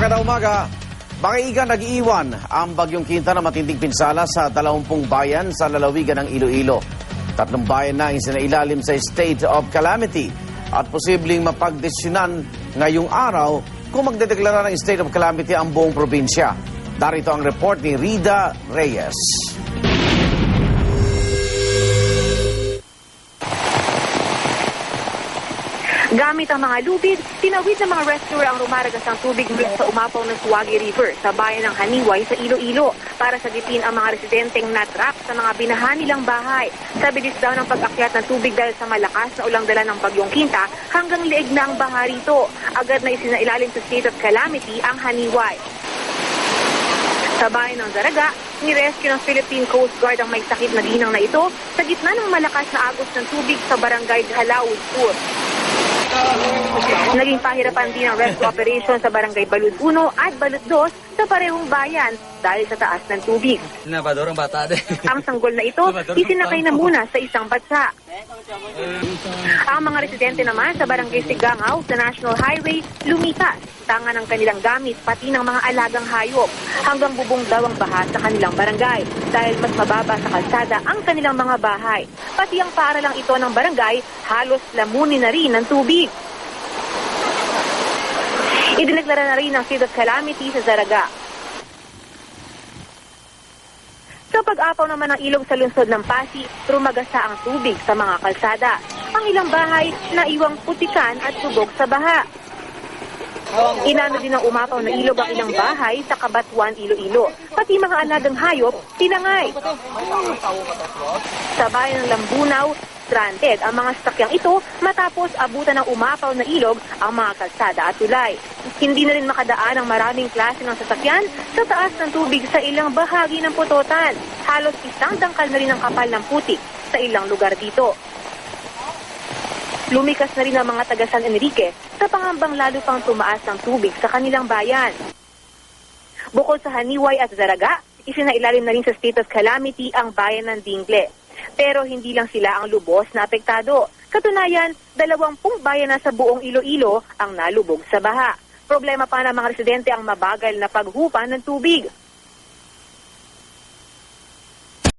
Magandang umaga. Maiigan nag-iwan ang bagyong Quinta na matinding pinsala sa 20 bayan sa lalawigan ng Iloilo. 3 bayan na ang isinailalim sa state of calamity at posibleng mapagdesisyonan ngayong araw kung magdedeklara ng state of calamity ang buong probinsya. Darito ang report ni Rida Reyes. Gamit ang mga lubid, tinawid ng mga rescuer ang rumaragas ng tubig mula sa umapaw ng Suwagi River sa bayan ng Haniway sa Iloilo para sagipin ang mga residenteng natrap sa mga binaha nilang bahay. Sa bilis daw ng pag-akyat ng tubig dahil sa malakas na ulang dala ng bagyong Quinta, hanggang liig na ang baha rito. Agad na isinailalim sa state of calamity ang Haniway. Sa bayan ng Zaraga, nirescue ng Philippine Coast Guard ang may sakit na ginang na ito sa gitna ng malakas na agos ng tubig sa barangay Halaw Sur. Naging pahirapan din ang rescue operation sa barangay Balud 1 at Balud 2 sa parehong bayan dahil sa taas ng tubig. Ang sanggol na ito, isinakay na muna sa isang batsa. Ang mga residente naman sa barangay Sigangaw sa National Highway lumitas, tanga ng kanilang gamit pati ng mga alagang hayop. Hanggang bubong daw ang baha sa kanilang barangay dahil mas mababa sa kalsada ang kanilang mga bahay. Pati ang paaralang ito ng barangay halos lamunin na rin ng tubig. Idineklara na rin ang state of calamity sa Zaraga. Sa pag-apaw naman ng ilog sa lungsod ng Pasig, rumagasa ang tubig sa mga kalsada. Ang ilang bahay naiwang putikan at subok sa baha. Inano din ng umapaw na ilog ang ilang bahay sa Kabatuan, Iloilo. Pati mga alagang hayop, tinangay. Sa bayan ng Lambunaw, stranded ang mga sasakyang ito matapos abutan ng umapaw na ilog ang mga kalsada at tulay. Hindi na rin makadaan ang maraming klase ng sasakyan sa taas ng tubig sa ilang bahagi ng Putotan. Halos isang dangkal na rin ang kapal ng putik sa ilang lugar dito. Lumikas na rin ang mga taga San Enrique sa pangambang lalo pang tumaas ng tubig sa kanilang bayan. Bukod sa Haniway at Zaraga, isinailalim na rin sa state of calamity ang bayan ng Dingle. Pero hindi lang sila ang lubos na apektado. Katunayan, 20 bayan na sa buong Iloilo ang nalubog sa baha. Problema pa ng mga residente ang mabagal na paghupa ng tubig.